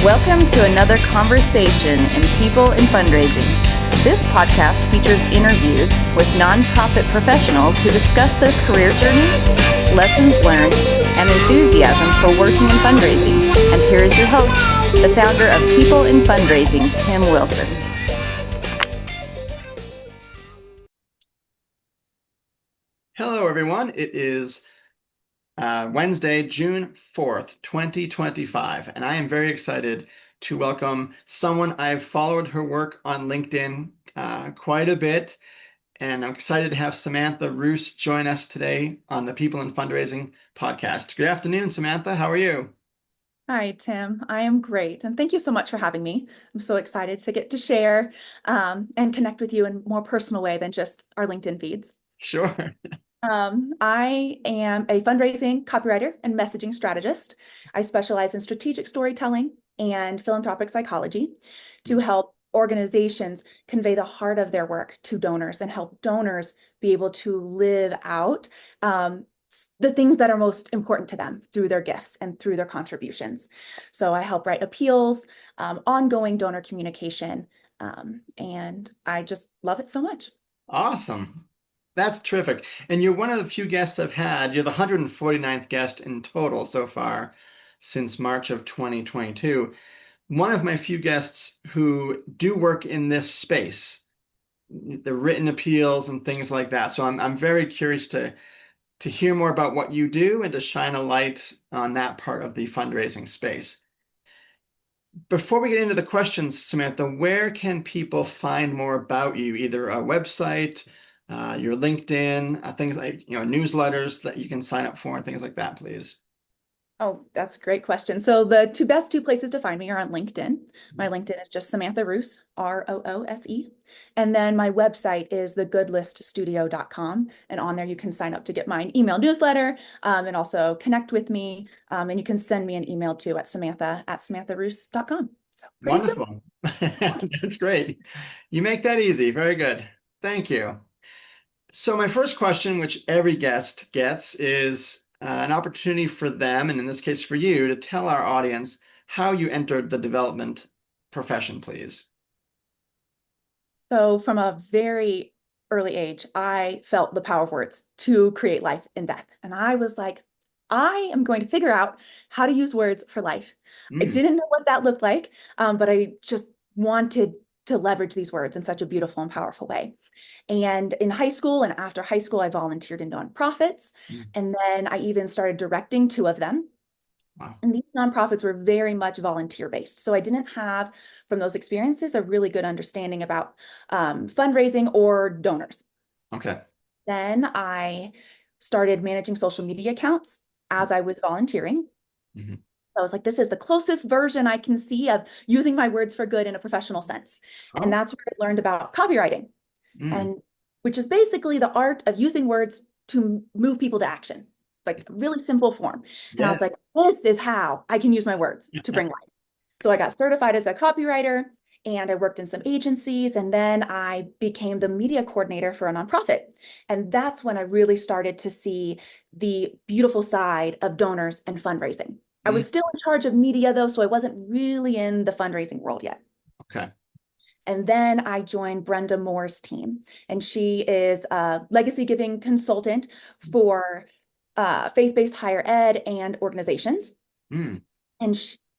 Welcome to another conversation in People in Fundraising. This podcast features interviews with nonprofit professionals who discuss their career journeys, lessons learned, and enthusiasm for working in fundraising. And here is your host, the founder of People in Fundraising, Tim Wilson. Hello, everyone. It is Wednesday, June 4th, 2025, and I am very excited to welcome someone. I've followed her work on LinkedIn quite a bit, and I'm excited to have Samantha Roose join us today on the People in Fundraising podcast. Good afternoon, Samantha. How are you? Hi, Tim. I am great. And thank you so much for having me. I'm so excited to get to share and connect with you in a more personal way than just our LinkedIn feeds. Sure. I am a fundraising copywriter and messaging strategist. I specialize in strategic storytelling and philanthropic psychology to help organizations convey the heart of their work to donors and help donors be able to live out the things that are most important to them through their gifts and through their contributions. So I help write appeals, ongoing donor communication, and I just love it so much. Awesome. That's terrific. And you're one of the few guests I've had. You're the 149th guest in total so far since March of 2022. One of my few guests who do work in this space, the written appeals and things like that. So I'm very curious to hear more about what you do and to shine a light on that part of the fundraising space. Before we get into the questions, Samantha, where can people find more about you? Either a website, your LinkedIn, things like newsletters that you can sign up for and things like that, please. Oh, that's a great question. So the best two places to find me are on LinkedIn. My LinkedIn is just Samantha Roose, Roose. And then my website is thegoodliststudio.com. And on there you can sign up to get my email newsletter and also connect with me. And you can send me an email too at samantha@samantharoose.com. So Wonderful. That's great. You make that easy. Very good. Thank you. So my first question, which every guest gets, is an opportunity for them, and in this case for you, to tell our audience how you entered the development profession, please. So from a very early age, I felt the power of words to create life and death. And I was like, I am going to figure out how to use words for life. I didn't know what that looked like, but I just wanted to leverage these words in such a beautiful and powerful way. And in high school and after high school, I volunteered in nonprofits. And then I even started directing two of them. Wow. And these nonprofits were very much volunteer based. So I didn't have, from those experiences, a really good understanding about fundraising or donors. Okay. Then I started managing social media accounts as I was volunteering. I was like, this is the closest version I can see of using my words for good in a professional sense. And that's where I learned about copywriting, and which is basically the art of using words to move people to action, like really simple form. And I was like, this is how I can use my words to bring life. So I got certified as a copywriter and I worked in some agencies, and then I became the media coordinator for a nonprofit. And that's when I really started to see the beautiful side of donors and fundraising. I was still in charge of media though, so I wasn't really in the fundraising world yet. Okay. And then I joined Brenda Moore's team, and she is a legacy giving consultant for faith-based higher ed and organizations. And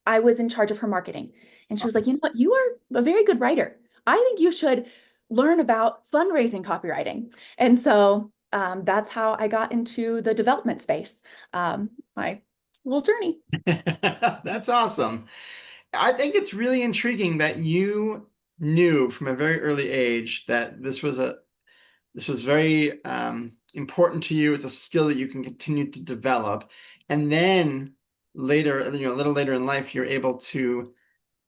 I was in charge of her marketing. And she was like, you know what, you are a very good writer. I think you should learn about fundraising copywriting. And so that's how I got into the development space, my little journey. That's awesome. I think it's really intriguing that you knew from a very early age that this was very important to you. It's a skill that you can continue to develop. And then later, a little later in life, you're able to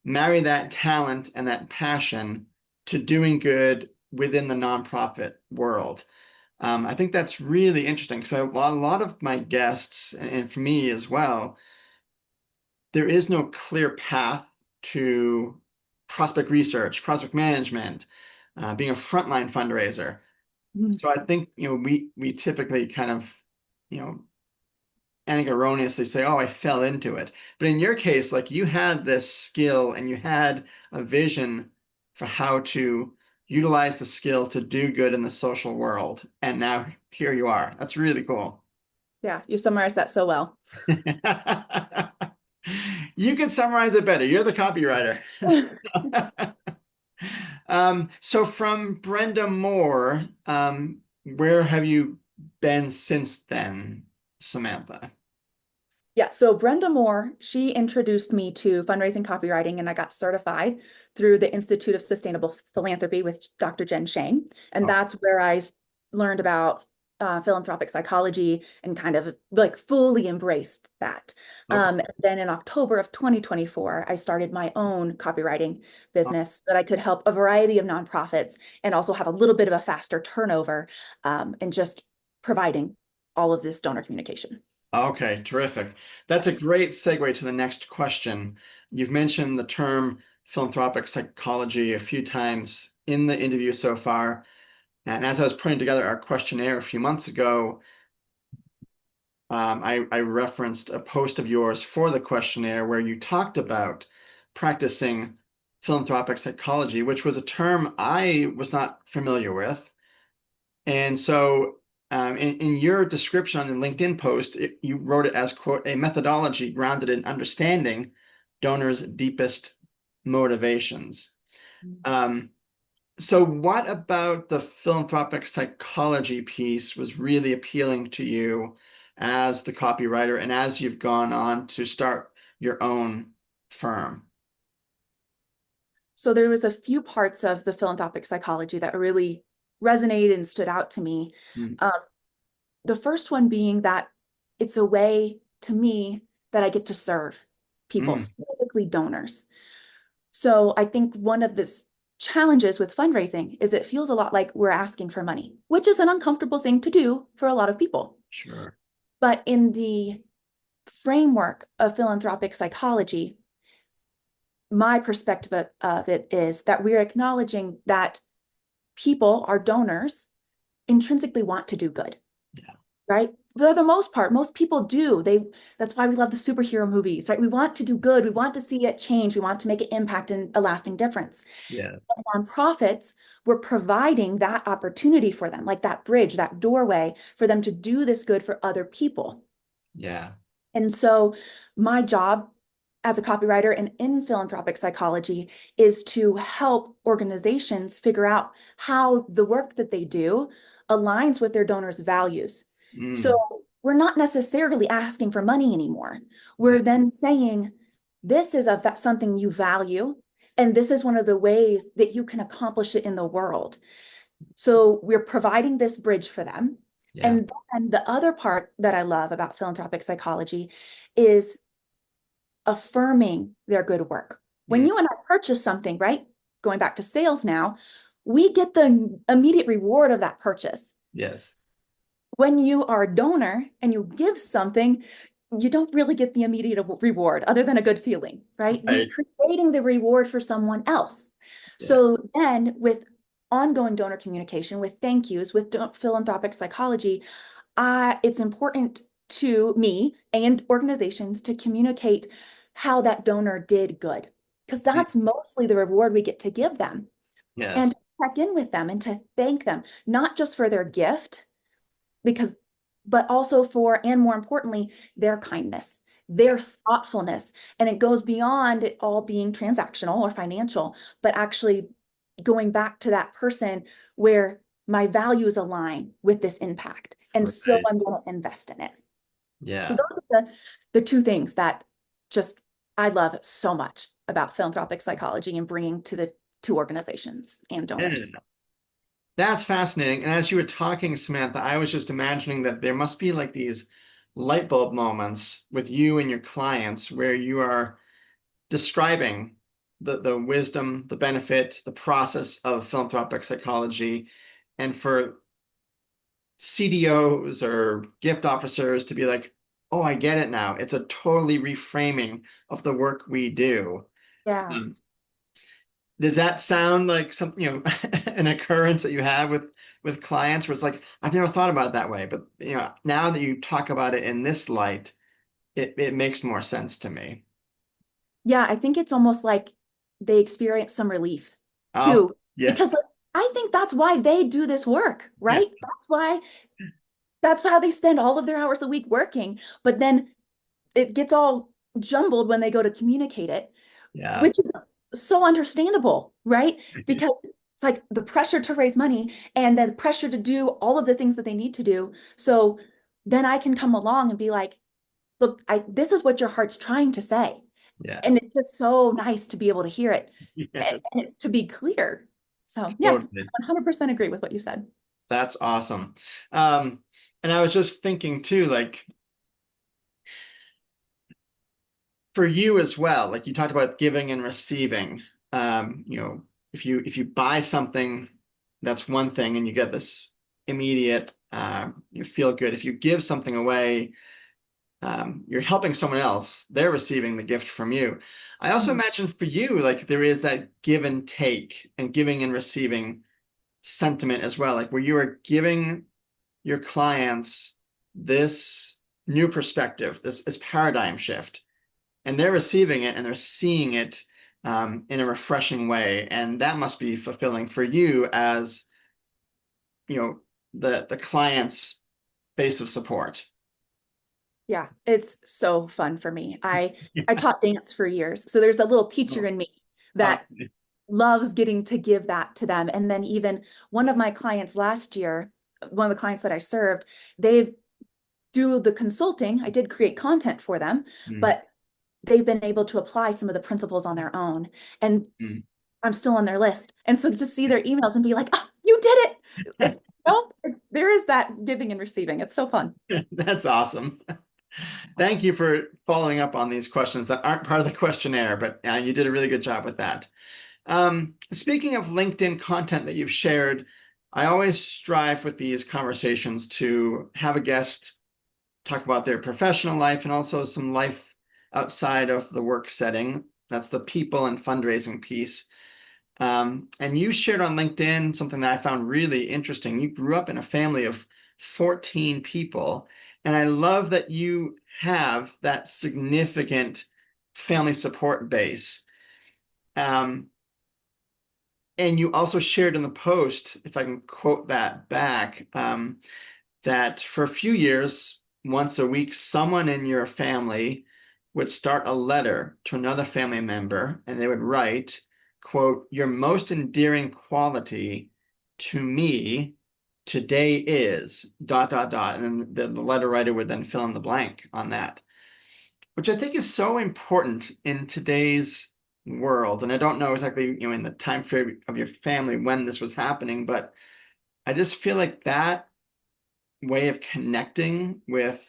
marry that talent and that passion to doing good within the nonprofit world. I think that's really interesting because a lot of my guests, and for me as well, there is no clear path to prospect research, prospect management, being a frontline fundraiser. So I think we typically kind of I think erroneously say, oh, I fell into it. But in your case, like you had this skill and you had a vision for how to utilize the skill to do good in the social world. And now here you are. That's really cool. Yeah, you summarized that so well. You can summarize it better. You're the copywriter. So from Brenda Moore, where have you been since then, Samantha? Yeah, so Brenda Moore, she introduced me to fundraising copywriting, and I got certified through the Institute of Sustainable Philanthropy with Dr. Jen Shane. And Oh, that's where I learned about philanthropic psychology and kind of like fully embraced that. okay. Then in October of 2024, I started my own copywriting Oh, business that I could help a variety of nonprofits and also have a little bit of a faster turnover and just providing all of this donor communication. okay, terrific. That's a great segue to the next question. You've mentioned the term philanthropic psychology a few times in the interview so far. And as I was putting together our questionnaire a few months ago, I referenced a post of yours for the questionnaire where you talked about practicing philanthropic psychology, which was a term I was not familiar with. And so in your description on the LinkedIn post, you wrote it as, quote, a methodology grounded in understanding donors' deepest motivations. Um, so what about the philanthropic psychology piece was really appealing to you as the copywriter and as you've gone on to start your own firm? So there was a few parts of the philanthropic psychology that really resonated and stood out to me. Mm, Um, the first one being that it's a way to me that I get to serve people, mm, specifically donors. So I think one of the challenges with fundraising is it feels a lot like we're asking for money, which is an uncomfortable thing to do for a lot of people. sure. But in the framework of philanthropic psychology, my perspective of it is that we're acknowledging that people, our donors, intrinsically want to do good, Yeah. right? For the most part, most people do. That's why we love the superhero movies, right? We want to do good. We want to see it change. We want to make an impact and a lasting difference. Yeah. And nonprofits, we're providing that opportunity for them, like that bridge, that doorway for them to do this good for other people. Yeah. And so my job as a copywriter and in philanthropic psychology is to help organizations figure out how the work that they do aligns with their donors' values. Mm, So we're not necessarily asking for money anymore. yeah. We're then saying, this is something you value, and this is one of the ways that you can accomplish it in the world. So we're providing this bridge for them. Yeah. And then the other part that I love about philanthropic psychology is affirming their good work. When Mm, you and I purchase something, right? Going back to sales now, we get the immediate reward of that purchase. yes. When you are a donor and you give something, you don't really get the immediate reward other than a good feeling, right? You're Right. creating the reward for someone else. Yeah. So then with ongoing donor communication, with thank yous, with philanthropic psychology, it's important to me and organizations to communicate how that donor did good, because Mm, that's mostly the reward we get to give them, and yes. to check in with them and to thank them, not just for their gift, because, but also for, and more importantly, their kindness, their thoughtfulness. And it goes beyond it all being transactional or financial, but actually going back to that person where my values align with this impact. And so Right. I'm going to invest in it. So Yeah. those are the two things that just I love so much about philanthropic psychology and bringing to the two organizations and donors. Yeah. That's fascinating. And as you were talking, Samantha, I was just imagining that there must be like these light bulb moments with you and your clients where you are describing the wisdom, the benefit, the process of philanthropic psychology. And for CDOs or gift officers to be like, oh, I get it now. It's a totally reframing of the work we do. Yeah. Um, Does that sound like something, an occurrence that you have with clients where it's like, I've never thought about it that way, but now that you talk about it in this light, it makes more sense to me. Yeah, I think it's almost like they experience some relief Oh, too, yeah. because like, I think that's why they do this work, Yeah. right? That's how they spend all of their hours a week working. But then it gets all jumbled when they go to communicate it, Yeah. which is so understandable, right? Because it's like the pressure to raise money and the pressure to do all of the things that they need to do. So then I can come along and be like, look, this is what your heart's trying to say. Yeah. And it's just so nice to be able to hear it Yeah. and to be clear. So yes, Totally. 100% agree with what you said. That's awesome. Um, and I was just thinking too, like for you as well, like you talked about giving and receiving. If you buy something, that's one thing, and you get this immediate, you feel good. If you give something away, you're helping someone else. They're receiving the gift from you. I also Mhm. imagine for you, like there is that give and take and giving and receiving sentiment as well, like where you are giving your clients this new perspective, this paradigm shift, and they're receiving it and they're seeing it in a refreshing way, and that must be fulfilling for you as you know the client's base of support. Yeah, it's so fun for me. I taught dance for years. So there's a little teacher Oh, in me that loves getting to give that to them. And then even one of my clients last year, one of the clients that I served, they've through the consulting, I did create content for them, mm, but they've been able to apply some of the principles on their own. And mm. I'm still on their list. And so just see their emails and be like, oh, you did it. No, there is that giving and receiving. It's so fun. That's awesome. Thank you for following up on these questions that aren't part of the questionnaire, but you did a really good job with that. Speaking of LinkedIn content that you've shared, I always strive with these conversations to have a guest talk about their professional life and also some life outside of the work setting. That's the people and fundraising piece. And you shared on LinkedIn something that I found really interesting. You grew up in a family of 14 people, and I love that you have that significant family support base. Um, and you also shared in the post, if I can quote that back, that for a few years, once a week, someone in your family would start a letter to another family member and they would write, quote, your most endearing quality to me today is dot, dot, dot. And then the letter writer would then fill in the blank on that, which I think is so important in today's world. And I don't know exactly, in the time frame of your family when this was happening, but I just feel like that way of connecting with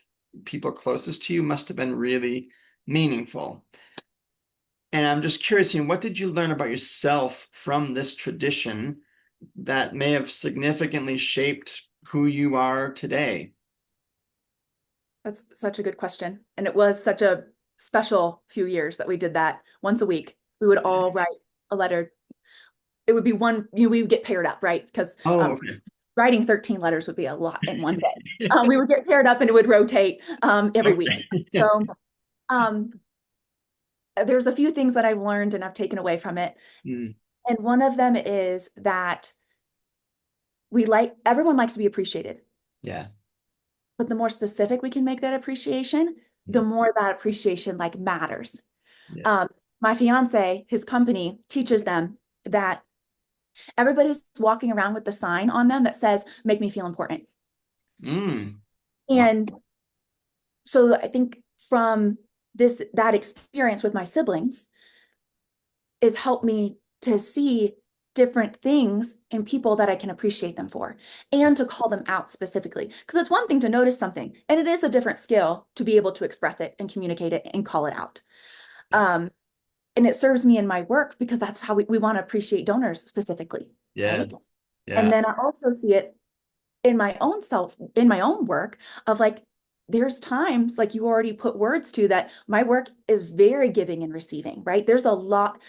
people closest to you must have been really meaningful. And I'm just curious, what did you learn about yourself from this tradition that may have significantly shaped who you are today? That's such a good question. And it was such a special few years that we did that once a week. We would all write a letter. It would be one, we would get paired up, right? Because Oh, okay. writing 13 letters would be a lot in one day. We would get paired up and it would rotate every week. Okay. So um, there's a few things that I've learned and I've taken away from it. Mm, And one of them is that everyone likes to be appreciated. yeah. But the more specific we can make that appreciation, the Mm, more that appreciation like matters. yes. Um, my fiance, his company teaches them that everybody's walking around with the sign on them that says, make me feel important. Mm, wow. And so I think from that experience with my siblings is helped me to see different things in people that I can appreciate them for and to call them out specifically. Because it's one thing to notice something, and it is a different skill to be able to express it and communicate it and call it out. Um, and it serves me in my work because that's how we want to appreciate donors specifically, Yes. right? And Yeah. then I also see it in my own self, in my own work of like, there's times like you already put words to that my work is very giving and receiving, right? There's a lot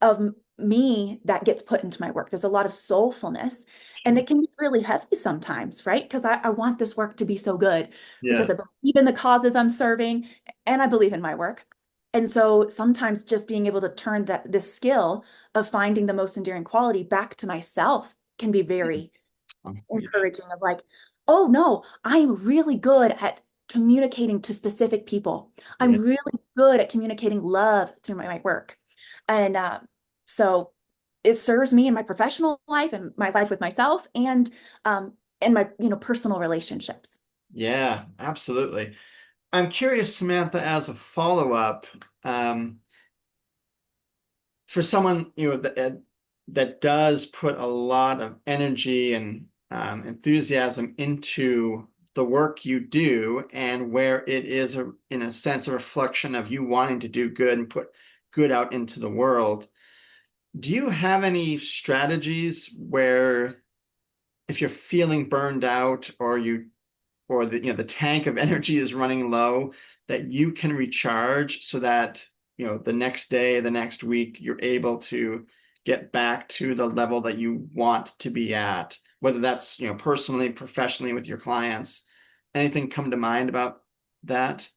of me that gets put into my work. There's a lot of soulfulness, and it can be really heavy sometimes, right? Because I want this work to be so good because Yeah. I believe in the causes I'm serving and I believe in my work. And so sometimes just being able to turn this skill of finding the most endearing quality back to myself can be very encouraging of like, oh no, I am really good at communicating to specific people. I'm Yeah. really good at communicating love through my work. And so it serves me in my professional life and my life with myself and my, personal relationships. Yeah, absolutely. I'm curious, Samantha, as a follow-up, um, for someone, that does put a lot of energy and enthusiasm into the work you do, and where it is in a sense a reflection of you wanting to do good and put good out into the world. Do you have any strategies where if you're feeling burned out, or the tank of energy is running low, that you can recharge so that the next day, the next week, you're able to get back to the level that you want to be at, whether that's personally, professionally, with your clients? Anything come to mind about that?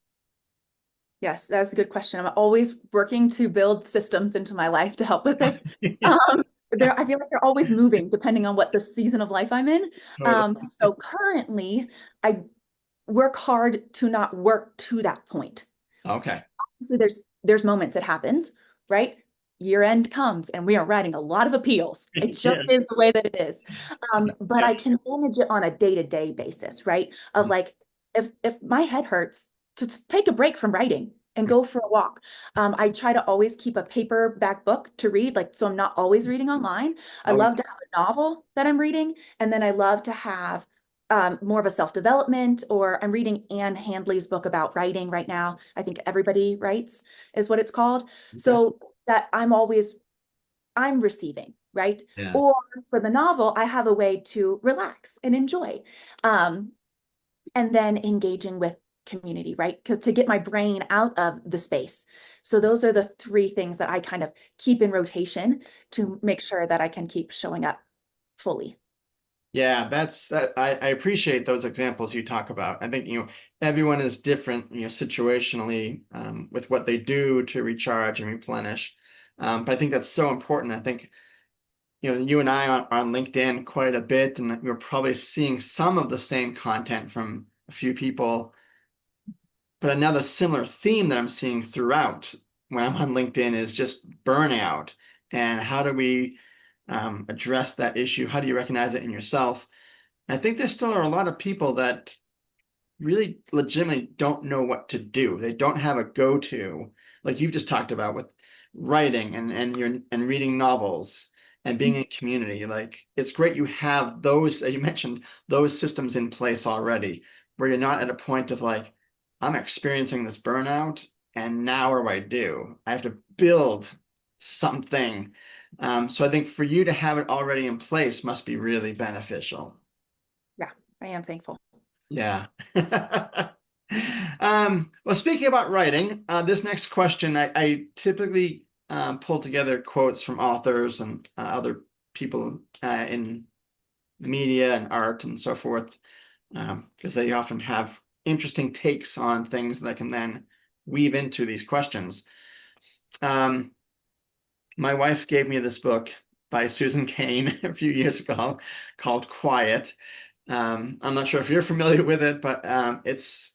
Yes, that's a good question. I'm always working to build systems into my life to help with this. I feel like they're always moving depending on what the season of life I'm in. Totally. So currently, I work hard to not work to that point. Okay. So there's moments it happens, right? Year end comes and we are writing a lot of appeals. It just Yeah. is the way that it is. But Yeah. I can manage it on a day-to-day basis, right? Of like, if my head hurts, to take a break from writing and go for a walk. I try to always keep a paperback book to read, like, so I'm not always reading online. I Oh, love to have a novel that I'm reading, and then I love to have more of a self-development, or I'm reading Anne Handley's book about writing right now. I think Everybody Writes is what it's called. okay. So that I'm receiving, right? Yeah. Or for the novel, I have a way to relax and enjoy. Um, and then engaging with community, right? Because to get my brain out of the space. So those are the three things that I kind of keep in rotation to make sure that I can keep showing up fully. Yeah, that's that. I appreciate those examples you talk about. I think, everyone is different, situationally, with what they do to recharge and replenish. But I think that's so important. I think, you and I are on LinkedIn quite a bit, and we're probably seeing some of the same content from a few people. But another similar theme that I'm seeing throughout when I'm on LinkedIn is just burnout. And how do we address that issue? How do you recognize it in yourself? I think there still are a lot of people that really legitimately don't know what to do. They don't have a go-to, like you've just talked about with writing and reading novels and being in community. Like, it's great you have those, you mentioned, those systems in place already, where you're not at a point of like, I'm experiencing this burnout and now what do I do? I have to build something. So I think for you to have it already in place must be really beneficial. Yeah, I am thankful. Yeah. Well, speaking about writing, this next question, I typically pull together quotes from authors and other people in media and art and so forth, because they often have interesting takes on things that I can then weave into these questions. Um, my wife gave me this book by Susan Cain a few years ago called Quiet. I'm not sure if you're familiar with it, but it's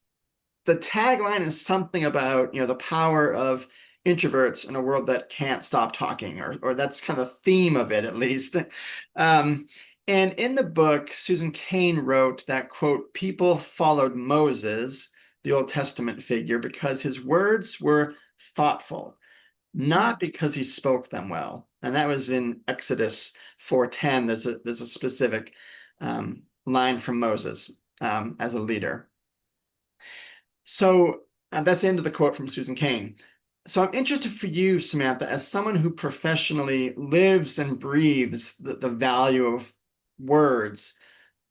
the tagline is something about the power of introverts in a world that can't stop talking, or that's kind of the theme of it, at least. Um, and in the book, Susan Cain wrote that, quote, people followed Moses, the Old Testament figure, because his words were thoughtful, not because he spoke them well. And that was in Exodus 4:10. There's a specific line from Moses as a leader. So that's the end of the quote from Susan Cain. So I'm interested for you, Samantha, as someone who professionally lives and breathes the value of words,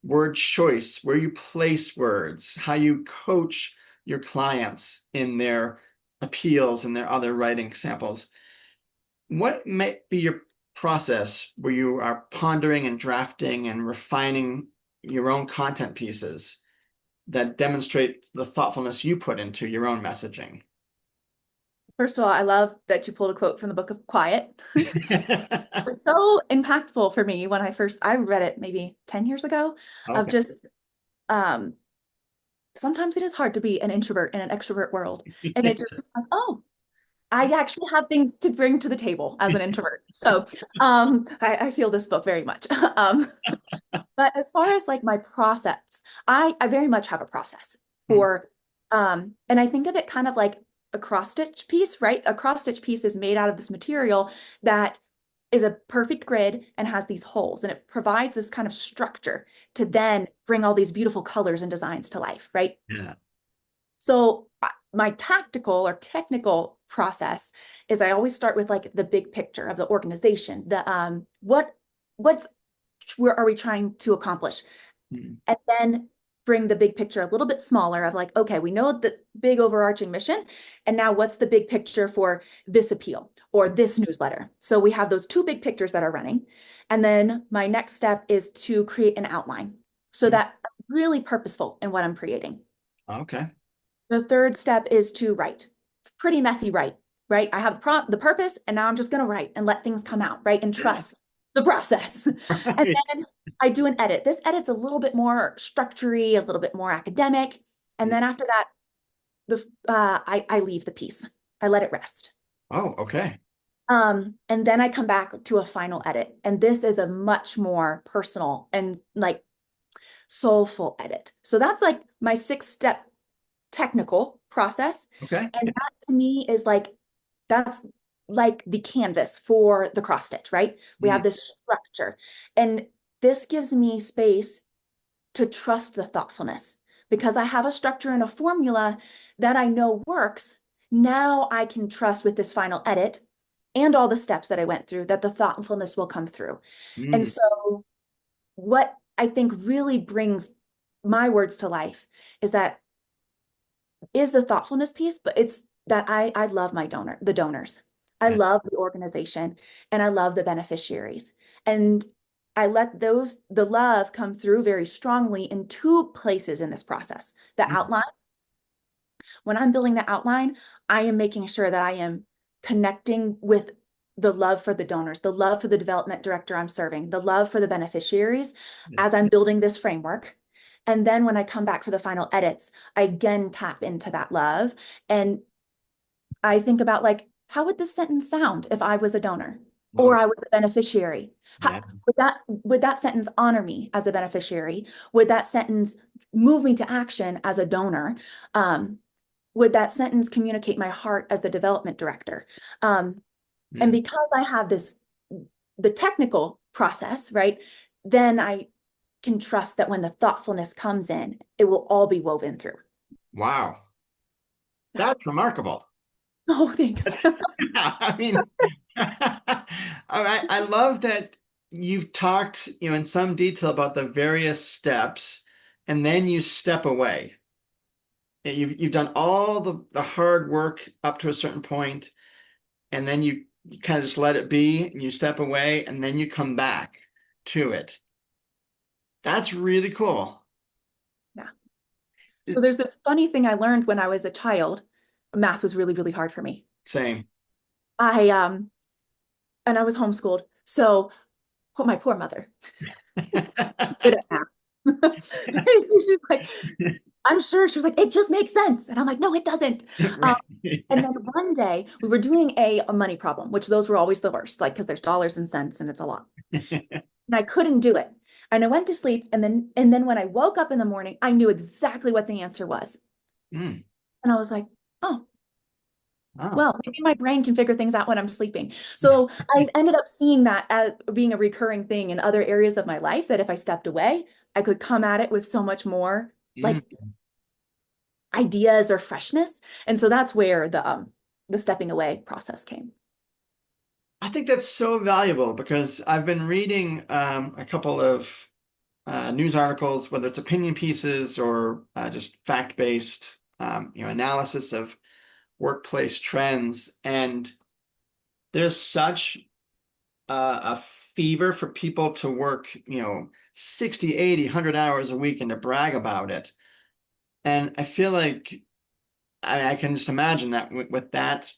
word choice, where you place words, how you coach your clients in their appeals and their other writing samples. What might be your process where you are pondering and drafting and refining your own content pieces that demonstrate the thoughtfulness you put into your own messaging? First of all, I love that you pulled a quote from the Book of Quiet. It's so impactful for me when I read it maybe 10 years ago, of Okay. just sometimes it is hard to be an introvert in an extrovert world. And it just was like, oh, I actually have things to bring to the table as an introvert. So I feel this book very much. But as far as like my process, I very much have a process for, and I think of it kind of like a cross stitch piece, right? A cross stitch piece is made out of this material that is a perfect grid and has these holes, and it provides this kind of structure to then bring all these beautiful colors and designs to life, right? Yeah. So my tactical or technical process is I always start with like the big picture of the organization, the what's where are we trying to accomplish? And then bring the big picture a little bit smaller of like, okay, we know the big overarching mission. And now what's the big picture for this appeal or this newsletter? So we have those two big pictures that are running. And then my next step is to create an outline so that I'm really purposeful in what I'm creating. Okay. The third step is to write. It's pretty messy write, right? I have the purpose, and now I'm just going to write and let things come out, right? And trust the process. And then I do an edit. This edit's a little bit more structure-y, a little bit more academic. And then after that, I leave the piece. I let it rest. Oh, okay. And then I come back to a final edit. And this is a much more personal and like soulful edit. So that's like my 6-step technical process. Okay. And that to me is like, that's like the canvas for the cross stitch, right? We have this structure, and this gives me space to trust the thoughtfulness because I have a structure and a formula that I know works. Now I can trust with this final edit and all the steps that I went through that the thoughtfulness will come through. And so what I think really brings my words to life is the thoughtfulness piece, but it's that I love the donors. I love the organization, and I love the beneficiaries. And I let the love come through very strongly in 2 places in this process. The outline. When I'm building the outline, I am making sure that I am connecting with the love for the donors, the love for the development director I'm serving, the love for the beneficiaries as I'm building this framework. And then when I come back for the final edits, I again tap into that love. And I think about like, how would this sentence sound if I was a donor or I was a beneficiary? Would that sentence honor me as a beneficiary? Would that sentence move me to action as a donor? Would that sentence communicate my heart as the development director? And because I have the technical process, right, then I can trust that when the thoughtfulness comes in, it will all be woven through. Wow. That's remarkable. Oh, thanks. I mean, I love that you've talked, in some detail about the various steps, and then you step away. You've done all the hard work up to a certain point, and then you kind of just let it be, and you step away, and then you come back to it. That's really cool. Yeah. So there's this funny thing I learned when I was a child. Math was really, really hard for me. Same. And I was homeschooled. So my poor mother. Good at math. She was like, I'm sure. She was like, it just makes sense. And I'm like, no, it doesn't. Right. And then one day we were doing a money problem, which those were always the worst, like, because there's dollars and cents and it's a lot. And I couldn't do it. And I went to sleep. And then when I woke up in the morning, I knew exactly what the answer was. And I was like, oh, well, maybe my brain can figure things out when I'm sleeping. So I ended up seeing that as being a recurring thing in other areas of my life, that if I stepped away, I could come at it with so much more like ideas or freshness. And so that's where the stepping away process came. I think that's so valuable because I've been reading a couple of news articles, whether it's opinion pieces or just fact-based, analysis of workplace trends, and there's such a fever for people to work, 60, 80, 100 hours a week and to brag about it. And I feel like I can just imagine that with that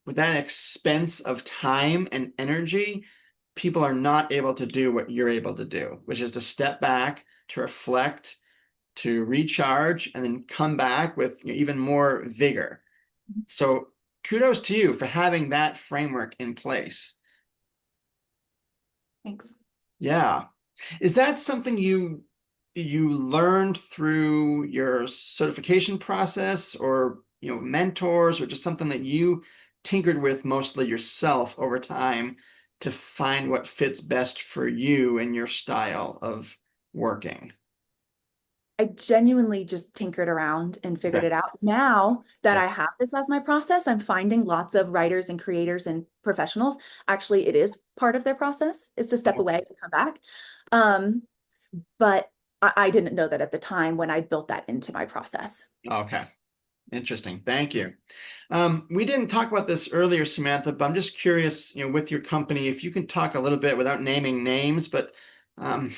expense of time and energy, people are not able to do what you're able to do, which is to step back, to reflect, to recharge, and then come back with even more vigor. So kudos to you for having that framework in place. Thanks. Yeah. Is that something you learned through your certification process, or mentors, or just something that you tinkered with mostly yourself over time to find what fits best for you and your style of working? I genuinely just tinkered around and figured Okay. it out. Now that Yeah. I have this as my process, I'm finding lots of writers and creators and professionals. Actually, it is part of their process is to step away and come back. Um, but I didn't know that at the time when I built that into my process. Okay. Interesting. Thank you. We didn't talk about this earlier, Samantha, but I'm just curious, with your company, if you can talk a little bit without naming names, but um,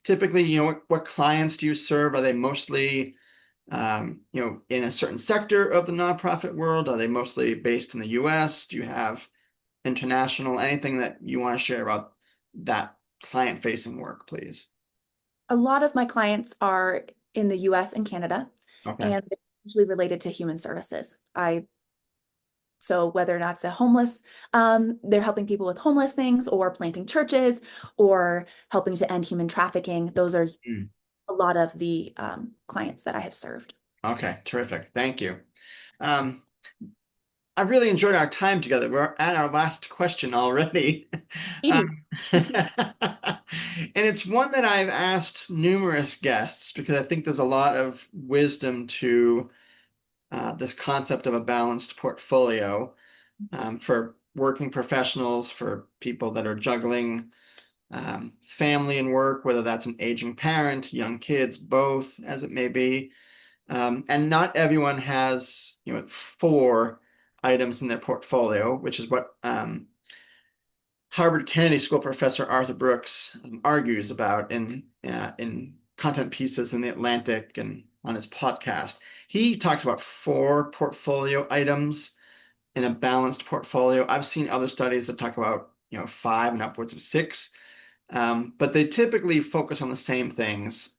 typically, what clients do you serve? Are they mostly, in a certain sector of the nonprofit world? Are they mostly based in the US? Do you have international? Anything that you want to share about that client-facing work, please? A lot of my clients are in the US and Canada, Okay. and they're usually related to human services. So whether or not it's a homeless, they're helping people with homeless things or planting churches or helping to end human trafficking. Those are Mm. a lot of the clients that I have served. Okay, terrific. Thank you. Um, I've really enjoyed our time together. We're at our last question already. And it's one that I've asked numerous guests because I think there's a lot of wisdom to this concept of a balanced portfolio for working professionals, for people that are juggling family and work, whether that's an aging parent, young kids, both, as it may be. And not everyone has, four items in their portfolio, which is what Harvard Kennedy School professor Arthur Brooks argues about in content pieces in the Atlantic and on his podcast. He talks about four portfolio items in a balanced portfolio. I've seen other studies that talk about five and upwards of six, but they typically focus on the same things.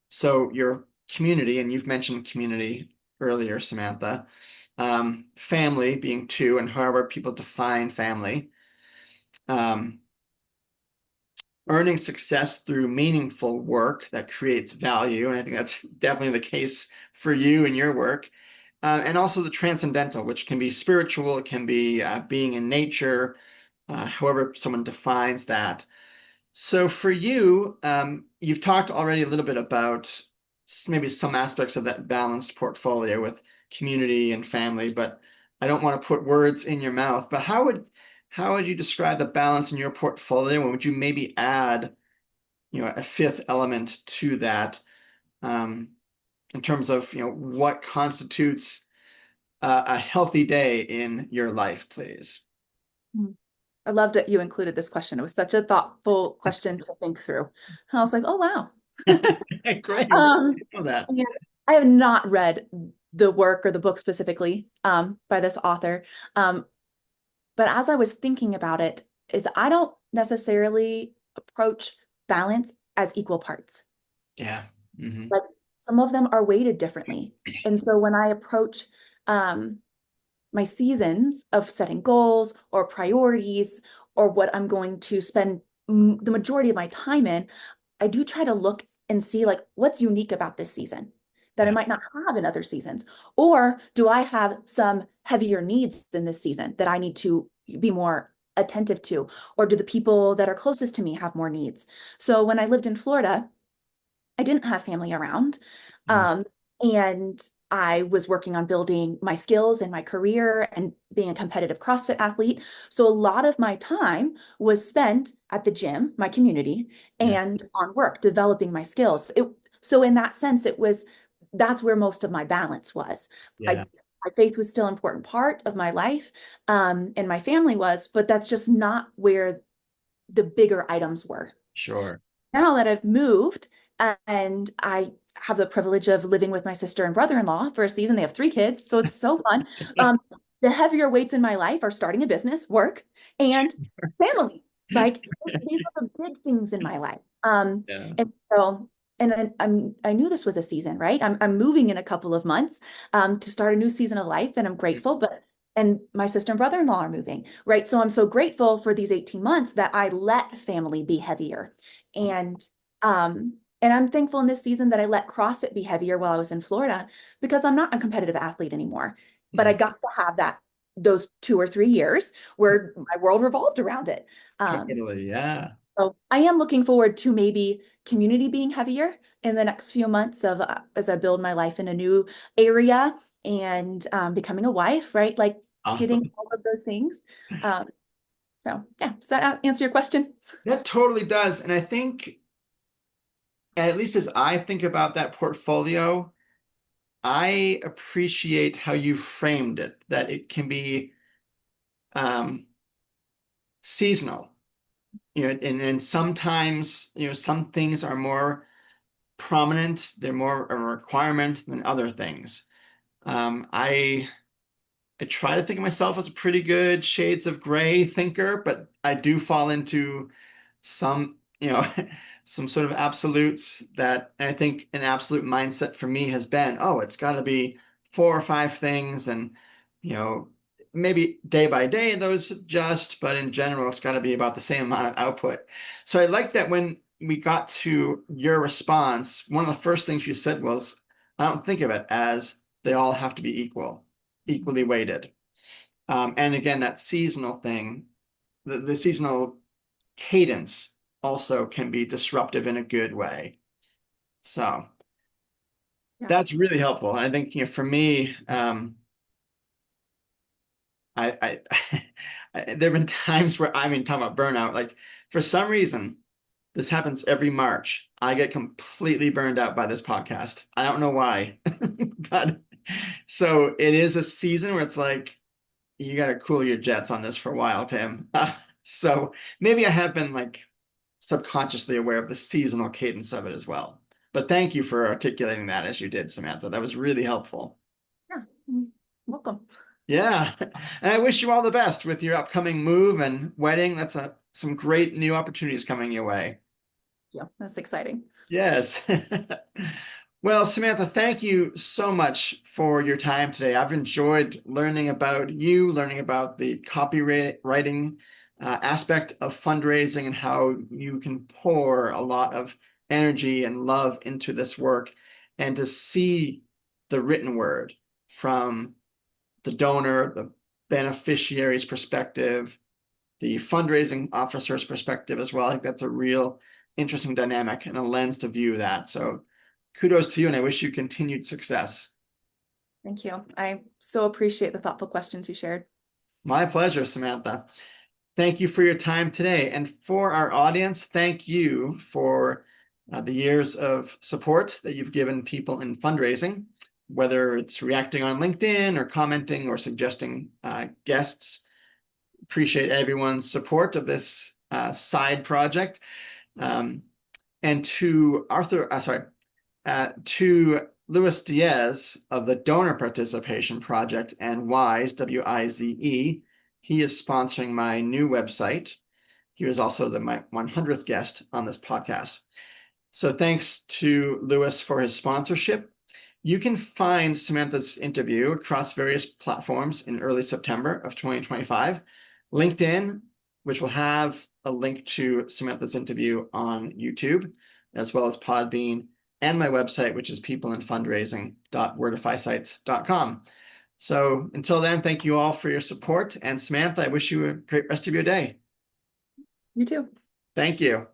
So your community, and you've mentioned community earlier, Samantha, family being two, and however people define family, um, earning success through meaningful work that creates value. And I think that's definitely the case for you and your work. And also the transcendental, which can be spiritual, it can be being in nature, however someone defines that. So for you, you've talked already a little bit about maybe some aspects of that balanced portfolio with community and family, but I don't want to put words in your mouth. But how would you describe the balance in your portfolio? And would you maybe add, a fifth element to that, in terms of, what constitutes a healthy day in your life, please? I loved that you included this question. It was such a thoughtful question to think through. And I was like, oh, wow. Great. Um, I know that. and I have not read the work or the book specifically by this author. But as I was thinking about it, is I don't necessarily approach balance as equal parts. Yeah. Hmm. Like some of them are weighted differently. And so when I approach my seasons of setting goals or priorities or what I'm going to spend the majority of my time in, I do try to look and see like what's unique about this season that I Yeah. might not have in other seasons. Or do I have some heavier needs in this season that I need to be more attentive to? Or do the people that are closest to me have more needs? So when I lived in Florida, I didn't have family around. Mm. And I was working on building my skills and my career and being a competitive CrossFit athlete. So a lot of my time was spent at the gym, my community, Yeah. and on work, developing my skills. So in that sense, that's where most of my balance was. Yeah. My faith was still an important part of my life, and my family was, but that's just not where the bigger items were. Sure. Now that I've moved and I have the privilege of living with my sister and brother-in-law for a season, they have 3 kids, so it's so fun. The heavier weights in my life are starting a business, work, and family. Like these are the big things in my life. Yeah. And so, and I knew this was a season, right? I'm moving in a couple of months to start a new season of life, and I'm grateful, but and my sister and brother-in-law are moving, right? So I'm so grateful for these 18 months that I let family be heavier. And I'm thankful in this season that I let CrossFit be heavier while I was in Florida because I'm not a competitive athlete anymore. But I got to have those 2 or 3 years where my world revolved around it. Totally. Yeah. So I am looking forward to maybe community being heavier in the next few months of as I build my life in a new area and becoming a wife, right? Like getting Awesome. all of those things. So yeah, does that answer your question? That totally does. And I think, at least as I think about that portfolio, I appreciate how you framed it, that it can be um, seasonal, and sometimes, some things are more prominent, they're more a requirement than other things. I try to think of myself as a pretty good shades of gray thinker, but I do fall into some, some sort of absolutes that, and I think an absolute mindset for me has been, oh, it's got to be 4 or 5 things, and you know, maybe day by day those adjust, but in general, it's got to be about the same amount of output. So I like that when we got to your response, one of the first things you said was, I don't think of it as they all have to be equally weighted. And again, that seasonal thing, the seasonal cadence also can be disruptive in a good way. So Yeah. that's really helpful. And I think, for me, I, there have been times where, talking about burnout, like for some reason, this happens every March. I get completely burned out by this podcast. I don't know why, but so it is a season where it's like, you got to cool your jets on this for a while, Tim. So maybe I have been like subconsciously aware of the seasonal cadence of it as well. But thank you for articulating that as you did, Samantha. That was really helpful. Yeah. Welcome. Yeah. And I wish you all the best with your upcoming move and wedding. That's some great new opportunities coming your way. Yeah, that's exciting. Yes. Well, Samantha, thank you so much for your time today. I've enjoyed learning about you, learning about the copywriting aspect of fundraising and how you can pour a lot of energy and love into this work, and to see the written word from the donor, the beneficiary's perspective, the fundraising officer's perspective as well. I think that's a real interesting dynamic and a lens to view that. So kudos to you, and I wish you continued success. Thank you. I so appreciate the thoughtful questions you shared. My pleasure, Samantha. Thank you for your time today. And for our audience, thank you for the years of support that you've given people in fundraising, whether it's reacting on LinkedIn or commenting or suggesting guests. Appreciate everyone's support of this side project. And to to Luis Diaz of the Donor Participation Project and WISE, WIZE, he is sponsoring my new website. He was also my 100th guest on this podcast. So thanks to Luis for his sponsorship. You can find Samantha's interview across various platforms in early September of 2025. LinkedIn, which will have a link to Samantha's interview on YouTube, as well as Podbean, and my website, which is peopleinfundraising.wordifysites.com. So until then, thank you all for your support. And Samantha, I wish you a great rest of your day. You too. Thank you.